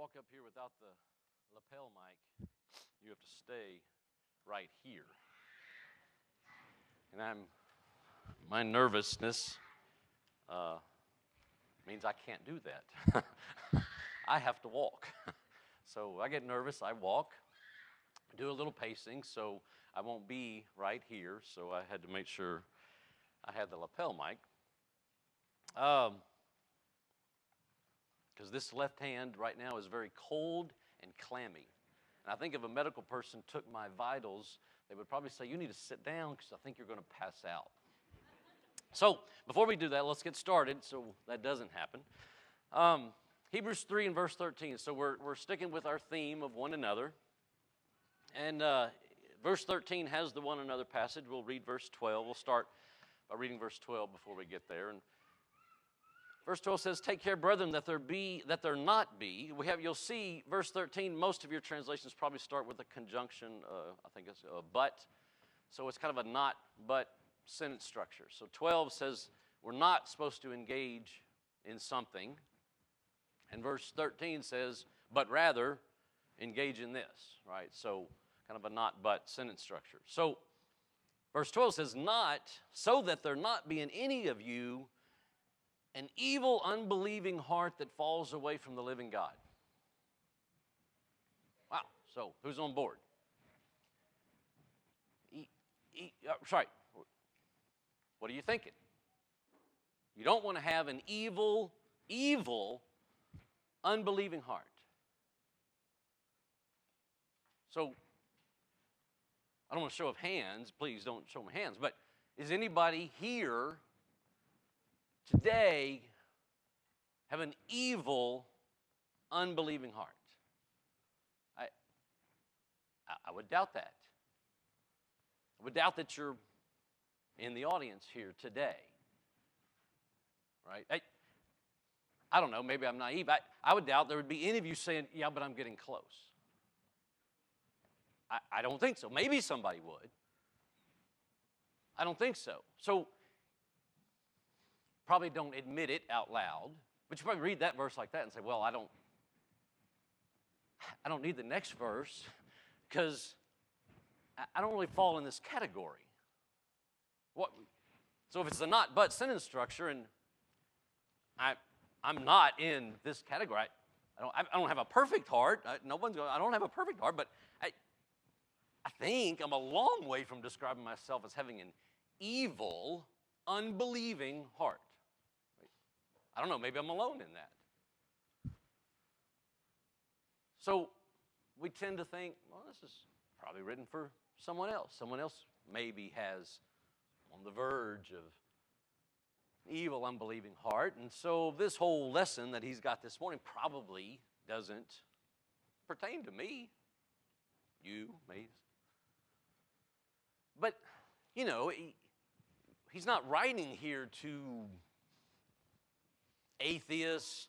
walk up here without the lapel mic, you have to stay right here. And my nervousness means I can't do that. I have to walk. So I get nervous, I walk, do a little pacing so I won't be right here. So I had to make sure I had the lapel mic. Because this left hand right now is very cold and clammy. And I think if a medical person took my vitals, they would probably say, you need to sit down because I think you're going to pass out. So before we do that, let's get started so that doesn't happen. Hebrews 3 and verse 13. So we're sticking with our theme of one another. And verse 13 has the one another passage. We'll read verse 12. We'll start by reading verse 12 before we get there. And verse 12 says, take care, brethren, that there not be. You'll see verse 13, most of your translations probably start with a conjunction, I think it's a but. So it's kind of a not, but sentence structure. So 12 says we're not supposed to engage in something. And verse 13 says, but rather engage in this, right? So kind of a not, but sentence structure. So verse 12 says, not, so that there not be in any of you an evil, unbelieving heart that falls away from the living God. Wow, so who's on board? Sorry, what are you thinking? You don't want to have an evil, unbelieving heart. So, I don't want to show of hands, please don't show my hands, but is anybody here today have an evil, unbelieving heart? I would doubt that. I would doubt that you're in the audience here today, right? I don't know, maybe I'm naive. I would doubt there would be any of you saying, yeah, but I'm getting close. I don't think so. Maybe somebody would. I don't think so. So, probably don't admit it out loud, but you probably read that verse like that and say, well, I don't need the next verse because I don't really fall in this category. So if it's a not but sentence structure and I'm not in this category, I don't have a perfect heart. I don't have a perfect heart, but I think I'm a long way from describing myself as having an evil, unbelieving heart. I don't know, maybe I'm alone in that. So we tend to think, well, this is probably written for someone else. Someone else maybe has on the verge of evil, unbelieving heart. And so this whole lesson that he's got this morning probably doesn't pertain to me. You, maybe. But, you know, he's not writing here to atheists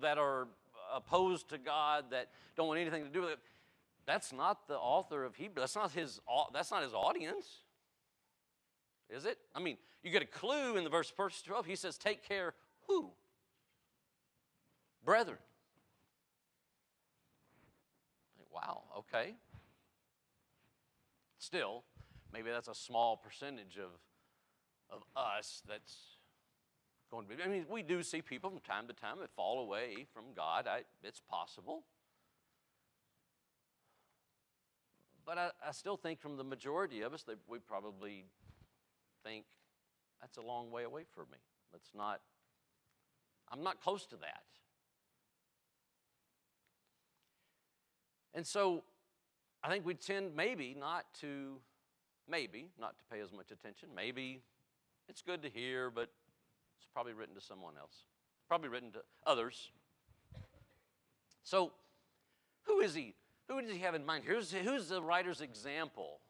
that are opposed to God, that don't want anything to do with it. That's not the author of Hebrews. That's not his audience, is it? I mean, you get a clue in the verse 12. He says, take care who? Brethren. Wow, okay. Still, maybe that's a small percentage of us that's going to be. I mean, we do see people from time to time that fall away from God. It's possible. But I still think from the majority of us that we probably think that's a long way away from me. I'm not close to that. And so I think we tend maybe not to pay as much attention. Maybe it's good to hear, but it's probably written to someone else. Probably written to others. So who is he? Who does he have in mind? Who's the writer's example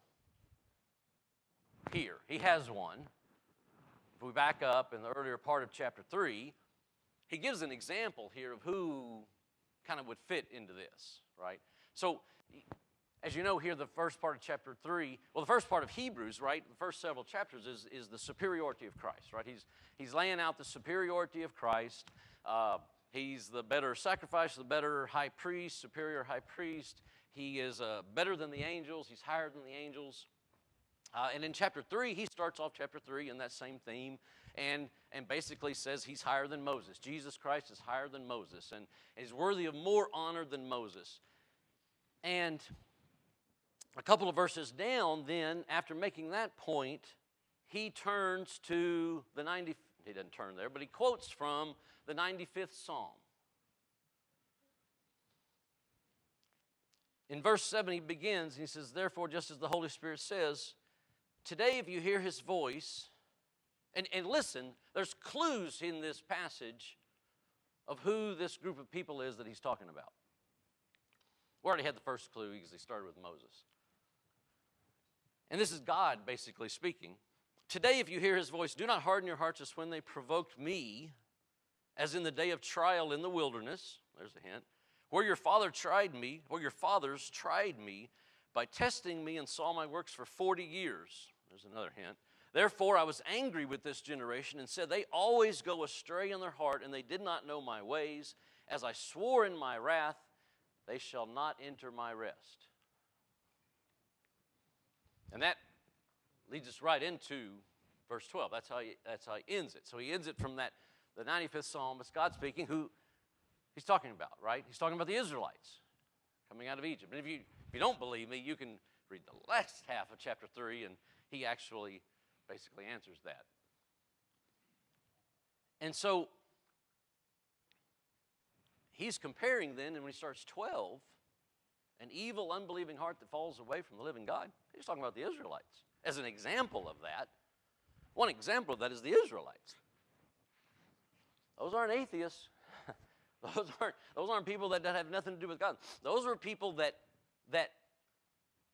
here? He has one. If we back up in the earlier part of chapter 3, he gives an example here of who kind of would fit into this, right? So, as you know here, the first part of chapter 3, well, the first part of Hebrews, right, the first several chapters is the superiority of Christ, right? He's laying out the superiority of Christ. He's the better sacrifice, the better high priest, superior high priest. He is better than the angels. He's higher than the angels. And in chapter 3, he starts off chapter 3 in that same theme and basically says he's higher than Moses. Jesus Christ is higher than Moses and is worthy of more honor than Moses. And a couple of verses down then, after making that point, he turns to the 90th, he doesn't turn there, but he quotes from the 95th Psalm. In verse 7, he begins, he says, therefore, just as the Holy Spirit says, today if you hear his voice, and listen, there's clues in this passage of who this group of people is that he's talking about. We already had the first clue because he started with Moses. And this is God basically speaking. Today if you hear his voice, do not harden your hearts as when they provoked me, as in the day of trial in the wilderness. There's a hint. Where your fathers tried me by testing me and saw my works for 40 years. There's another hint. Therefore I was angry with this generation and said, they always go astray in their heart, and they did not know my ways. As I swore in my wrath, they shall not enter my rest. And that leads us right into verse 12. That's how he ends it. So he ends it from the 95th Psalm. It's God speaking, who he's talking about, right? He's talking about the Israelites coming out of Egypt. And if you don't believe me, you can read the last half of chapter 3, and he actually basically answers that. And so he's comparing then, and when he starts 12, an evil, unbelieving heart that falls away from the living God. He's talking about the Israelites as an example of that. One example of that is the Israelites. Those aren't atheists. Those aren't people that have nothing to do with God. Those are people that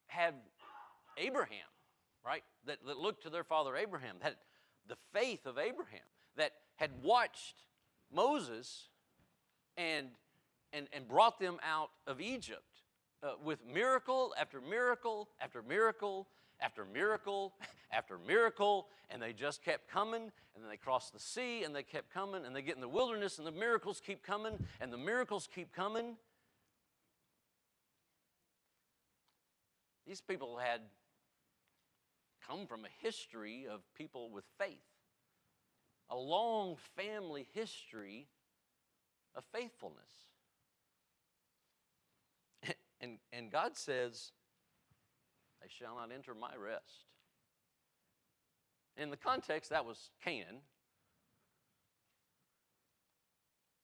have Abraham, right? That looked to their father Abraham, had the faith of Abraham, that had watched Moses and brought them out of Egypt with miracle after miracle after miracle after miracle after miracle, and they just kept coming, and then they crossed the sea, and they kept coming, and they get in the wilderness, and the miracles keep coming, and the miracles keep coming. These people had come from a history of people with faith, a long family history of faithfulness. And God says, they shall not enter my rest. In the context, that was Canaan.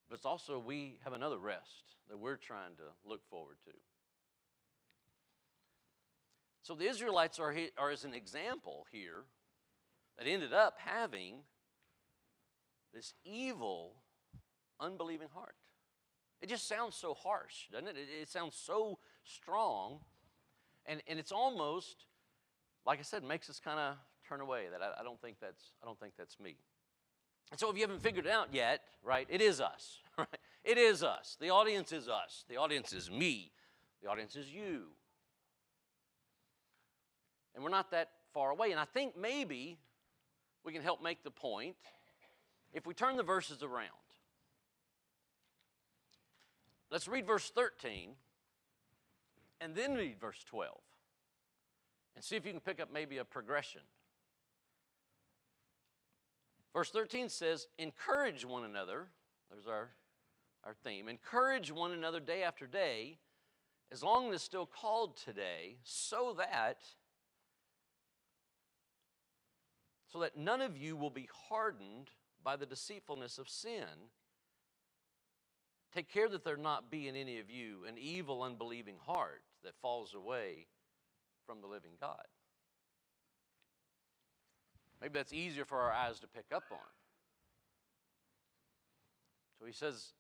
But it's also, we have another rest that we're trying to look forward to. So the Israelites are as an example here that ended up having this evil, unbelieving heart. It just sounds so harsh, doesn't it? It sounds so strong. And it's almost, like I said, makes us kind of turn away. That I don't think that's me. And so if you haven't figured it out yet, right, it is us. Right? It is us. The audience is us. The audience is me. The audience is you. And we're not that far away. And I think maybe we can help make the point if we turn the verses around. Let's read verse 13 and then read verse 12 and see if you can pick up maybe a progression. Verse 13 says, encourage one another. There's our theme. Encourage one another day after day, as long as it's still called today, so that none of you will be hardened by the deceitfulness of sin. Take care that there not be in any of you an evil, unbelieving heart that falls away from the living God. Maybe that's easier for our eyes to pick up on. So he says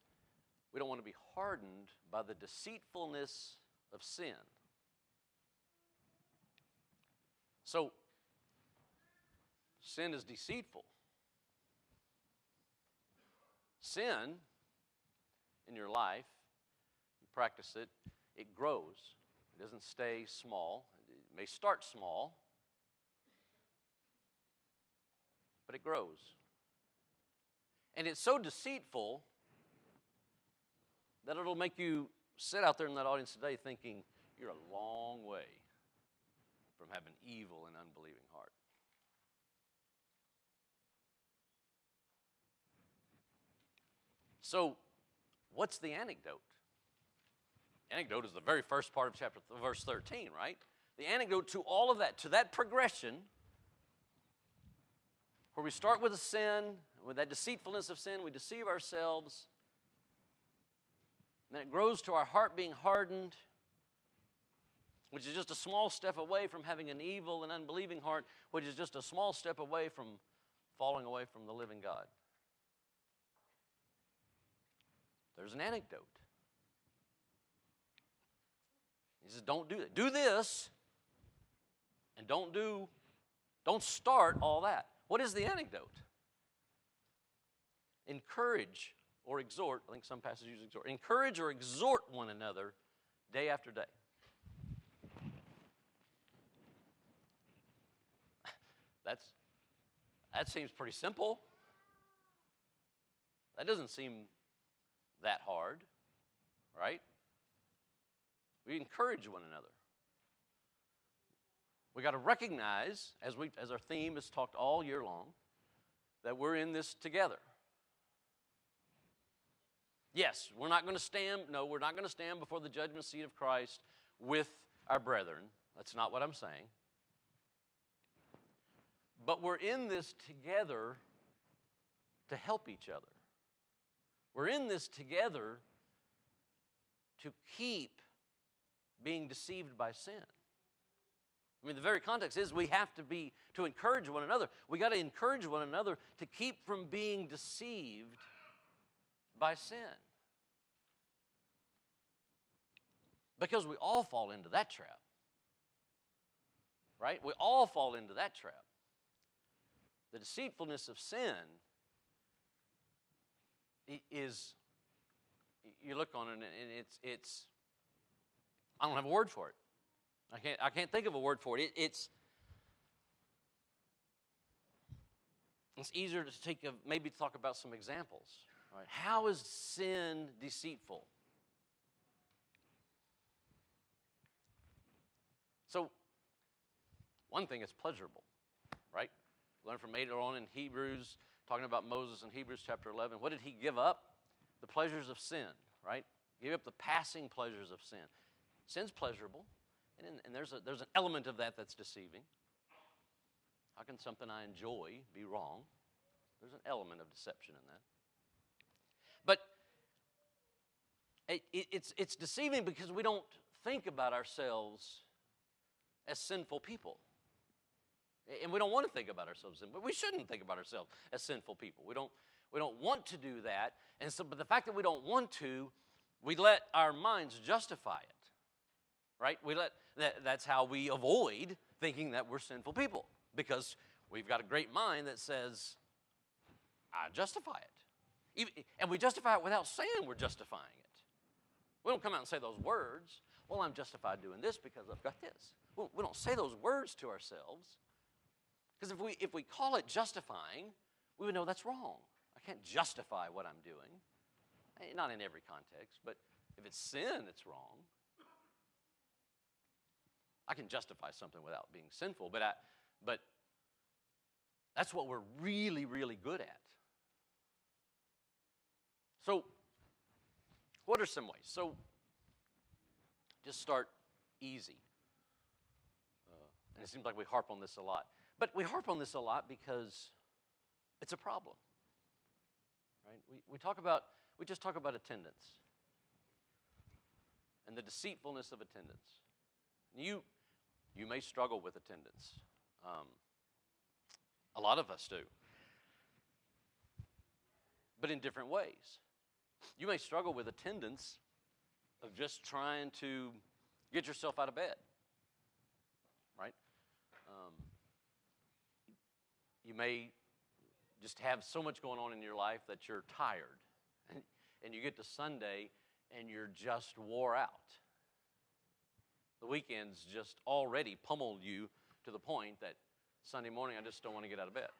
we don't want to be hardened by the deceitfulness of sin. So, sin is deceitful. Sin in your life, you practice it, it grows. It doesn't stay small. It may start small, but it grows. And it's so deceitful that it'll make you sit out there in that audience today thinking you're a long way from having evil and unbelieving heart. So, what's the antidote? Antidote is the very first part of verse 13, right? The antidote to all of that, to that progression, where we start with a sin, with that deceitfulness of sin, we deceive ourselves, and then it grows to our heart being hardened, which is just a small step away from having an evil and unbelieving heart, which is just a small step away from falling away from the living God. There's an antidote. He says, don't do that. Do this, and don't start all that. What is the antidote? Encourage or exhort. I think some passages use exhort. Encourage or exhort one another day after day. That seems pretty simple. That doesn't seem that hard, right? We encourage one another. We got to recognize, as our theme is talked all year long, that we're in this together. Yes, we're not going to stand. No, we're not going to stand before the judgment seat of Christ with our brethren. That's not what I'm saying. But we're in this together to help each other. We're in this together to keep being deceived by sin. I mean, the very context is we have to encourage one another. We got to encourage one another to keep from being deceived by sin. Because we all fall into that trap. Right? We all fall into that trap. The deceitfulness of sin is, you look on it and it's I don't have a word for it. I can't think of a word for it. It's easier to maybe talk about some examples. Right? How is sin deceitful? So, one thing is pleasurable, right? Learn from later on in Hebrews, talking about Moses in Hebrews chapter 11. What did he give up? The pleasures of sin, right? Give up the passing pleasures of sin. Sin's pleasurable, and there's an element of that that's deceiving. How can something I enjoy be wrong? There's an element of deception in that. But it's deceiving because we don't think about ourselves as sinful people. And we don't want to think about ourselves, but we shouldn't think about ourselves as sinful people. We don't want to do that. And so, but the fact that we don't want to, we let our minds justify it. Right? That's how we avoid thinking that we're sinful people, because we've got a great mind that says, I justify it. And we justify it without saying we're justifying it. We don't come out and say those words, well, I'm justified doing this because I've got this. We don't say those words to ourselves, because if we call it justifying, we would know that's wrong. I can't justify what I'm doing. Not in every context, but if it's sin, it's wrong. I can justify something without being sinful, but that's what we're really, really good at. So, what are some ways? So, just start easy. And it seems like we harp on this a lot. But we harp on this a lot because it's a problem. Right? We just talk about attendance and the deceitfulness of attendance. You may struggle with attendance. A lot of us do. But in different ways. You may struggle with attendance of just trying to get yourself out of bed. Right? You may just have so much going on in your life that you're tired. And you get to Sunday and you're just wore out. The weekends just already pummeled you to the point that Sunday morning I just don't want to get out of bed.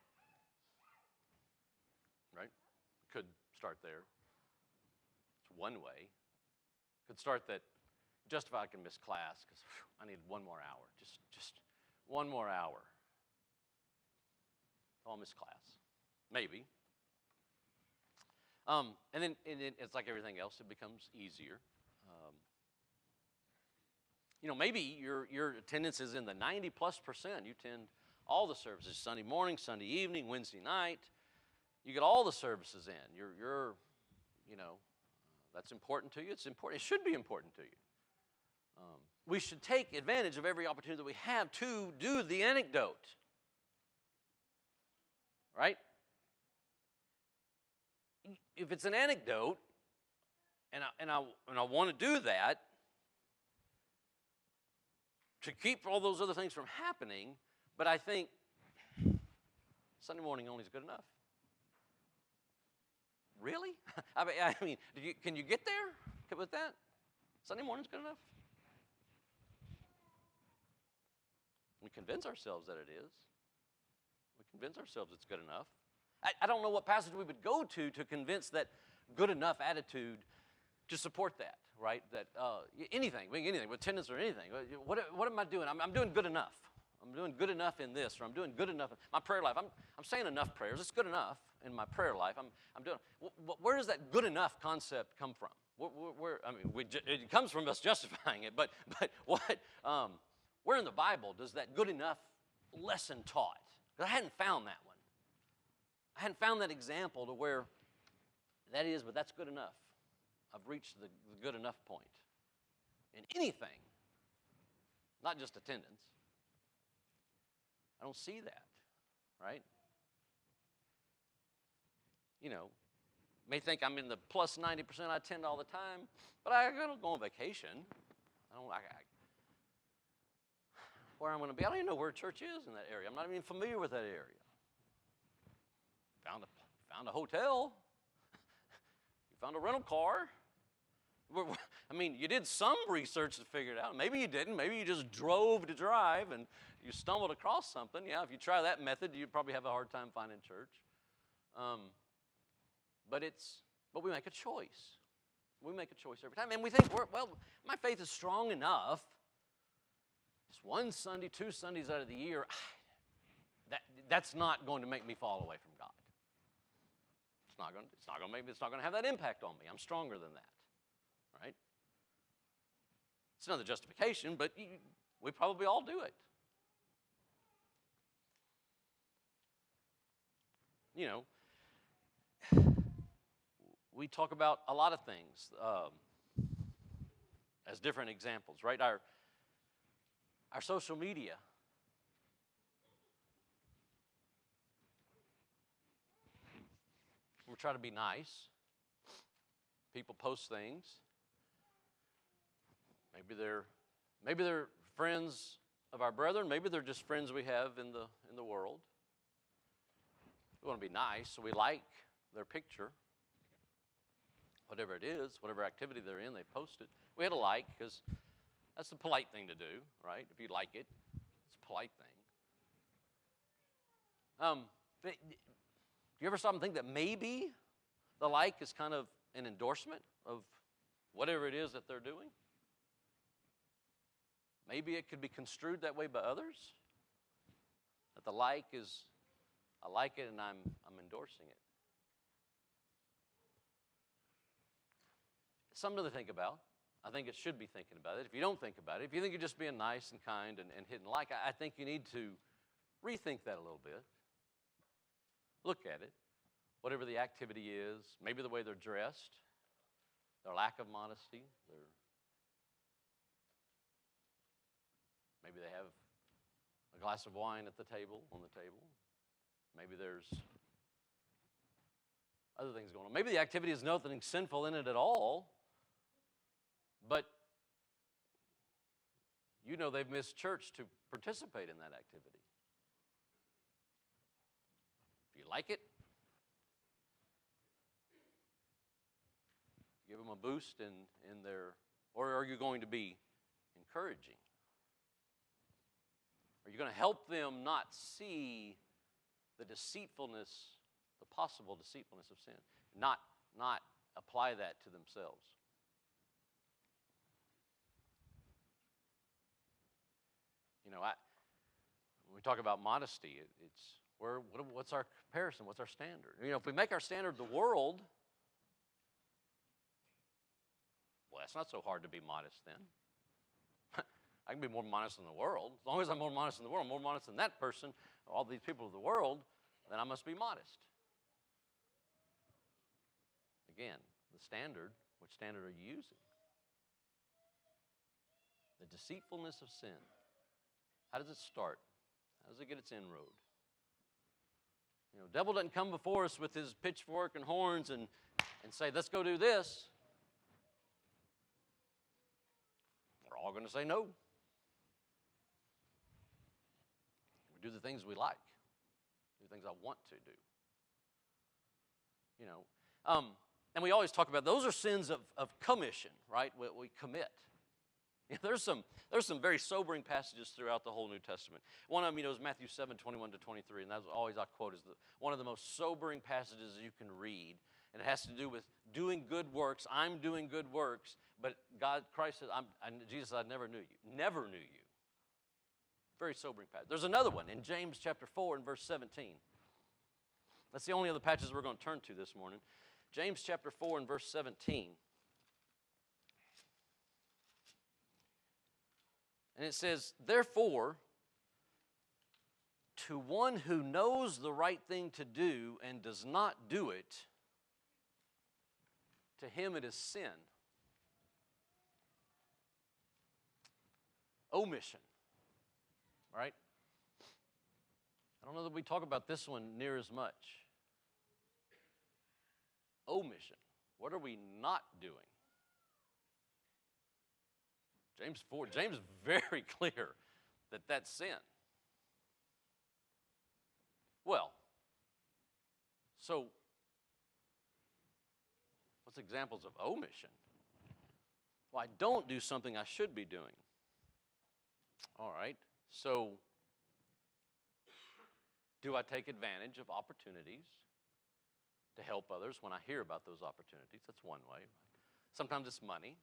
Right? Could start there. It's one way. Could start that just if I can miss class because I need one more hour, just one more hour. I'll miss class, maybe. And then it's like everything else; it becomes easier. Maybe your attendance is in the 90+%. You attend all the services: Sunday morning, Sunday evening, Wednesday night. You get all the services in. You're that's important to you. It's important. It should be important to you. We should take advantage of every opportunity that we have to do the anecdote. Right? If it's an anecdote, and I want to do that to keep all those other things from happening, but I think Sunday morning only is good enough. Really? I mean, can you get there with that? Sunday morning's good enough? We convince ourselves that it is. We convince ourselves it's good enough. I don't know what passage we would go to convince that good enough attitude to support that, right? That anything, with attendance or anything. What am I doing? I'm doing good enough. I'm doing good enough in this, or I'm doing good enough in my prayer life. I'm saying enough prayers. It's good enough in my prayer life. I'm doing. Where does that good enough concept come from? It comes from us justifying it. But where in the Bible does that good enough lesson taught? Because I hadn't found that one. I hadn't found that example to where that is, but that's good enough. I've reached the good enough point in anything, not just attendance. I don't see that, right? May think I'm in the plus 90%. I attend all the time, but I don't go on vacation. Where I'm going to be, I don't even know where church is in that area. I'm not even familiar with that area. Found a hotel. You found a rental car. You did some research to figure it out. Maybe you didn't. Maybe you just drove to drive and you stumbled across something. Yeah, if you try that method, you'd probably have a hard time finding church. But we make a choice. We make a choice every time. And we think, my faith is strong enough. Just one Sunday, 2 Sundays out of the year, that's not going to make me fall away from God. It's not going to have that impact on me. I'm stronger than that, right? It's another justification, but we probably all do it. We talk about a lot of things as different examples, right? Our social media. We try to be nice. People post things. Maybe they're friends of our brethren. Maybe they're just friends we have in the world. We want to be nice, so we like their picture. Whatever it is, whatever activity they're in, they post it. We had a like because that's the polite thing to do, right? If you like it, it's a polite thing. Do you ever stop and think that maybe the like is kind of an endorsement of whatever it is that they're doing? Maybe it could be construed that way by others. That the like is, I like it and I'm endorsing it. Something to think about. I think it should be thinking about it. If you don't think about it, if you think you're just being nice and kind and hitting like, I think you need to rethink that a little bit. Look at it. Whatever the activity is, maybe the way they're dressed, their lack of modesty, maybe they have a glass of wine on the table. Maybe there's other things going on. Maybe the activity has nothing sinful in it at all, but they've missed church to participate in that activity. If you like it, give them a boost in their, or are you going to be encouraging? Are you going to help them not see the deceitfulness, the possible deceitfulness of sin? Not apply that to themselves. When we talk about modesty, what's our comparison? What's our standard? If we make our standard the world, well, that's not so hard to be modest then. I can be more modest than the world. As long as I'm more modest than the world, more modest than that person, all these people of the world, then I must be modest. Again, the standard, which standard are you using? The deceitfulness of sin. How does it start? How does it get its inroad? Devil doesn't come before us with his pitchfork and horns and say, let's go do this. We're all going to say no. We do the things we like, do the things I want to do. And we always talk about those are sins of commission, right? We commit. There's some very sobering passages throughout the whole New Testament. One of them, is Matthew 7:21-23, and that's always I quote is one of the most sobering passages you can read. And it has to do with doing good works. I'm doing good works, but Christ says, Jesus said, I never knew you. Never knew you. Very sobering passage. There's another one in James chapter 4 and verse 17. That's the only other passage we're going to turn to this morning. James chapter 4 and verse 17. And it says, therefore, to one who knows the right thing to do and does not do it, to him it is sin. Omission. Right? I don't know that we talk about this one near as much. Omission. What are we not doing? James is very clear that that's sin. Well, so what's examples of omission? Well, I don't do something I should be doing. All right, so do I take advantage of opportunities to help others when I hear about those opportunities? That's one way. Sometimes it's money.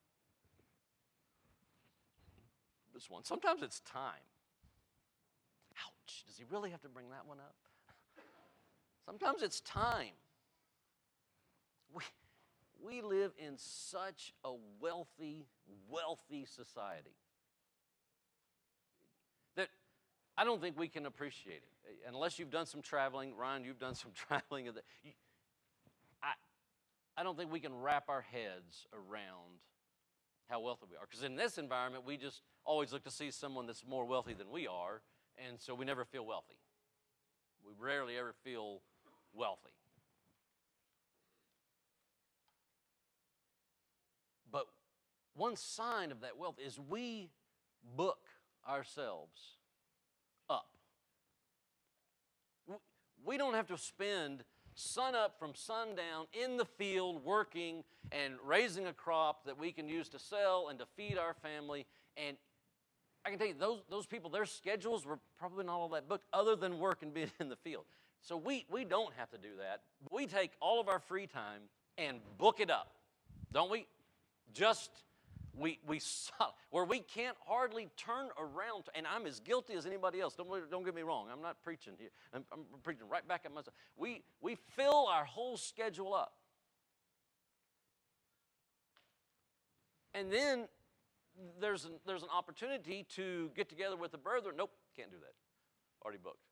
This one. Sometimes it's time. Ouch. Does he really have to bring that one up? Sometimes it's time. We live in such a wealthy society that I don't think we can appreciate it. Unless you've done some traveling. Ryan, you've done some traveling. I don't think we can wrap our heads around how wealthy we are. Because in this environment, we just always look to see someone that's more wealthy than we are, and so we never feel wealthy. We rarely ever feel wealthy. But one sign of that wealth is we book ourselves up. We don't have to spend sun up from sundown in the field working and raising a crop that we can use to sell and to feed our family. And I can tell you, those people, their schedules were probably not all that booked other than work and being in the field. So we don't have to do that. We take all of our free time and book it up, don't we? Where we can't hardly turn around, and I'm as guilty as anybody else. Don't get me wrong. I'm not preaching here. I'm preaching right back at myself. We fill our whole schedule up. And then there's an opportunity to get together with the brethren. Nope, can't do that. Already booked.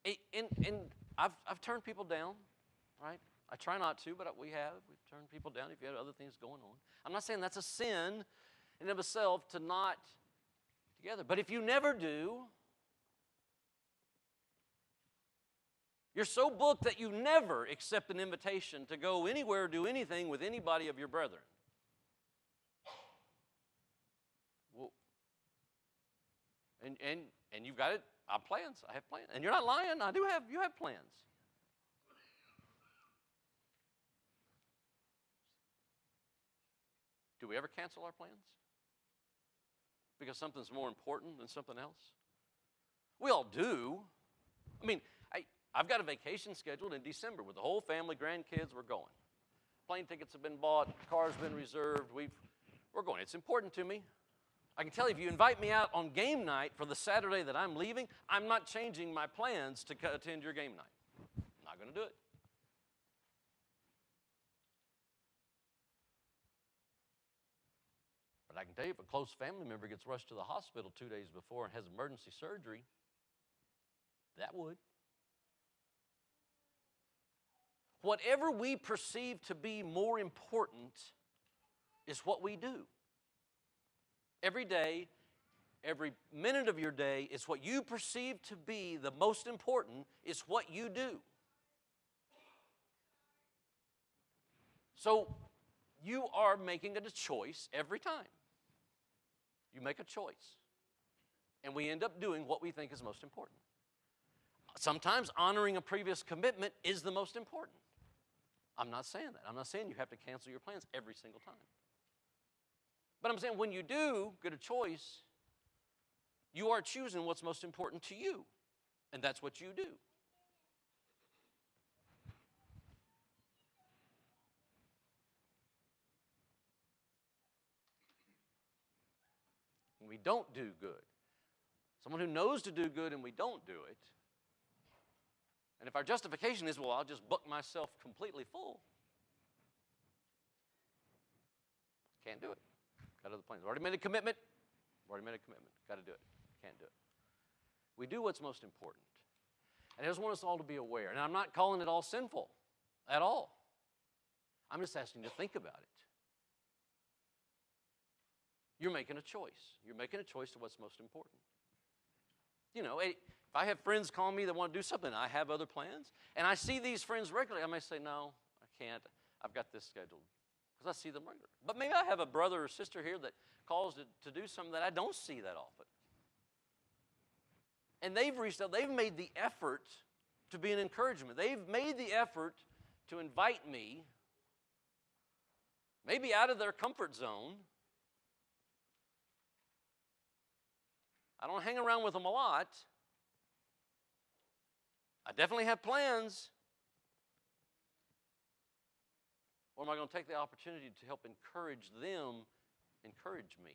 And I've turned people down, right? I try not to, but we've turned people down if you had other things going on. I'm not saying that's a sin in and of itself to not together. But if you never do, you're so booked that you never accept an invitation to go anywhere or do anything with anybody of your brethren. Well, and you've got it. I have plans. And you're not lying. You have plans. Do we ever cancel our plans? Because something's more important than something else? We all do. I mean, I've got a vacation scheduled in December with the whole family, grandkids, we're going. Plane tickets have been bought, car's been reserved, we're We're going. It's important to me. I can tell you, if you invite me out on game night for the Saturday that I'm leaving, I'm not changing my plans to attend your game night. I'm not going to do it. But I can tell you, if a close family member gets rushed to the hospital 2 days before and has emergency surgery, that would. Whatever we perceive to be more important is what we do. Every day, every minute of your day is what you perceive to be the most important is what you do. So you are making a choice every time. You make a choice. And we end up doing what we think is most important. Sometimes honoring a previous commitment is the most important. I'm not saying that. I'm not saying you have to cancel your plans every single time. But I'm saying when you do get a choice, you are choosing what's most important to you. And that's what you do. When we don't do good, someone who knows to do good and we don't do it, and if our justification is, well, I'll just book myself completely full, can't do it. Got other plans. Already made a commitment. Got to do it. Can't do it. We do what's most important. And I just want us all to be aware. And I'm not calling it all sinful at all. I'm just asking you to think about it. You're making a choice. You're making a choice to what's most important. You know, if I have friends call me that want to do something, I have other plans, and I see these friends regularly, I may say, no, I can't. I've got this scheduled. Because I see them regularly. But maybe I have a brother or sister here that calls to do something that I don't see that often. And they've reached out. They've made the effort to be an encouragement. They've made the effort to invite me, maybe out of their comfort zone. I don't hang around with them a lot. I definitely have plans. Or am I going to take the opportunity to help encourage them, encourage me?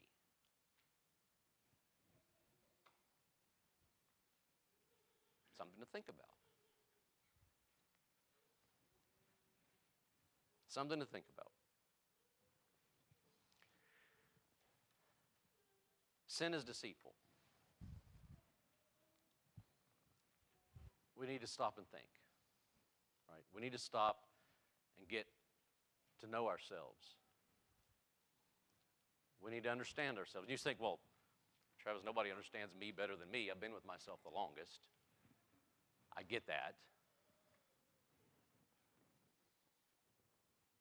Something to think about. Something to think about. Sin is deceitful. We need to stop and think. Right? We need to stop and get to know ourselves. We need to understand ourselves. You think, well, Travis, nobody understands me better than me. I've been with myself the longest. I get that.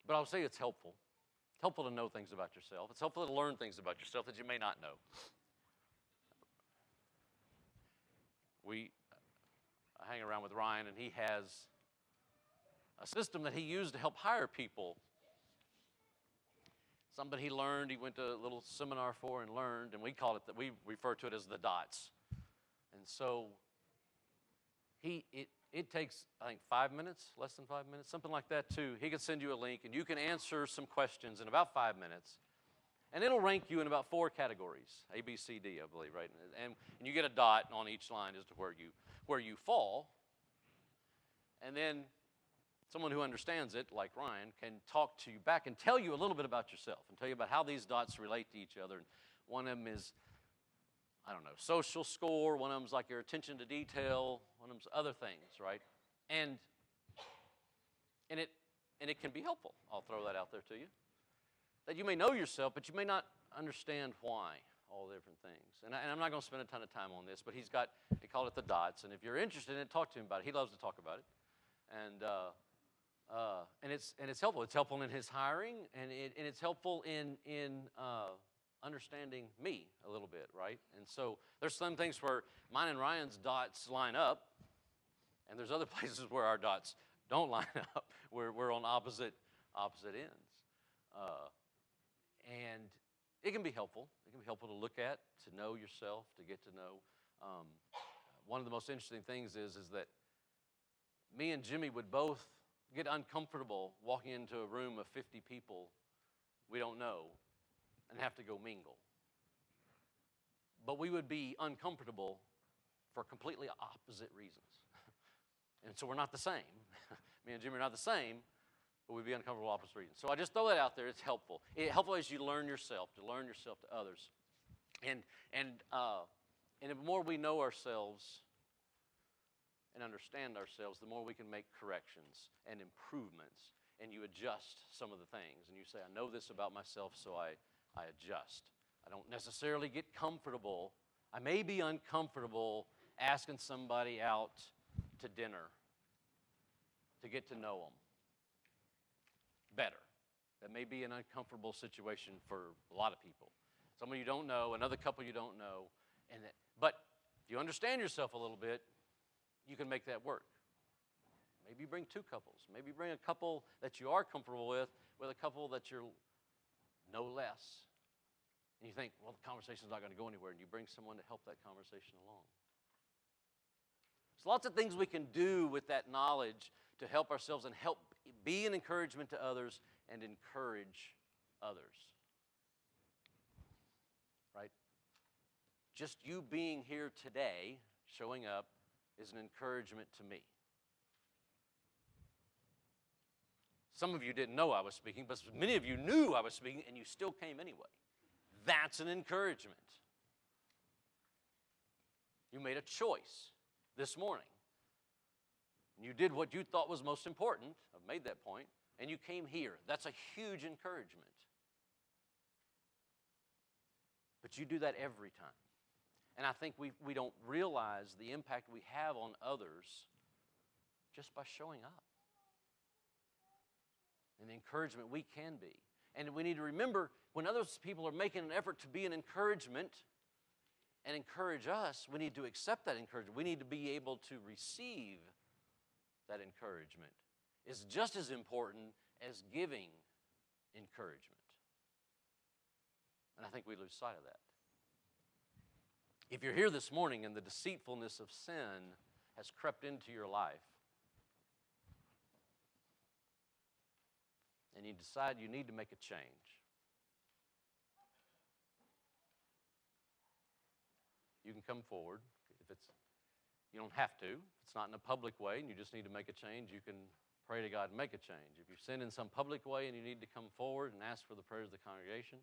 But I'll say it's helpful. It's helpful to know things about yourself. It's helpful to learn things about yourself that you may not know. I hang around with Ryan, and he has a system that he used to help hire people. Something he learned, he went to a little seminar for and learned, and we refer to it as the dots. And so it takes, I think, 5 minutes, less than 5 minutes, something like that too. He can send you a link, and you can answer some questions in about 5 minutes. And it'll rank you in about 4 categories, A, B, C, D, I believe, right? And you get a dot on each line as to where you fall. And then someone who understands it, like Ryan, can talk to you back and tell you a little bit about yourself and tell you about how these dots relate to each other. And one of them is, I don't know, social score. One of them is like your attention to detail. One of them is other things, right? And it can be helpful. I'll throw that out there to you. That you may know yourself, but you may not understand why, all the different things. And I'm not going to spend a ton of time on this, but they call it the dots. And if you're interested in it, talk to him about it. He loves to talk about it. And it's helpful. It's helpful in his hiring, and it's helpful in understanding me a little bit, right? And so there's some things where mine and Ryan's dots line up, and there's other places where our dots don't line up. We're on opposite ends. And it can be helpful. It can be helpful to look at, to know yourself, to get to know. One of the most interesting things is that me and Jimmy would both get uncomfortable walking into a room of 50 people we don't know and have to go mingle. But we would be uncomfortable for completely opposite reasons. And so we're not the same. Me and Jimmy are not the same, but we'd be uncomfortable for opposite reasons. So I just throw that out there. It's helpful. It's helpful as you learn yourself, to others. And the more we know ourselves and understand ourselves, the more we can make corrections and improvements. And you adjust some of the things. And you say, I know this about myself, so I adjust. I don't necessarily get comfortable. I may be uncomfortable asking somebody out to dinner to get to know them better. That may be an uncomfortable situation for a lot of people. Someone you don't know, another couple you don't know. But if you understand yourself a little bit, you can make that work. Maybe bring two couples. Maybe bring a couple that you are comfortable with a couple that you're no less. And you think, well, the conversation's not going to go anywhere, and you bring someone to help that conversation along. There's lots of things we can do with that knowledge to help ourselves and help be an encouragement to others and encourage others. Right? Just you being here today, showing up, is an encouragement to me. Some of you didn't know I was speaking, but many of you knew I was speaking, and you still came anyway. That's an encouragement. You made a choice this morning. And you did what you thought was most important. I've made that point. And you came here. That's a huge encouragement. But you do that every time. And I think we don't realize the impact we have on others just by showing up. And the encouragement we can be. And we need to remember, when other people are making an effort to be an encouragement and encourage us, we need to accept that encouragement. We need to be able to receive that encouragement. It's just as important as giving encouragement. And I think we lose sight of that. If you're here this morning and the deceitfulness of sin has crept into your life, and you decide you need to make a change, you can come forward. You don't have to. If it's not in a public way and you just need to make a change, you can pray to God and make a change. If you've sinned in some public way and you need to come forward and ask for the prayers of the congregation.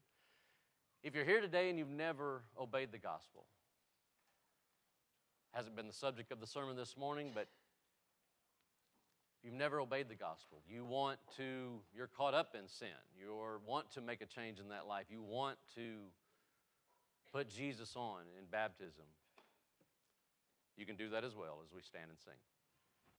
If you're here today and you've never obeyed the gospel, hasn't been the subject of the sermon this morning, but you've never obeyed the gospel. You're caught up in sin. You want to make a change in that life. You want to put Jesus on in baptism. You can do that as well as we stand and sing.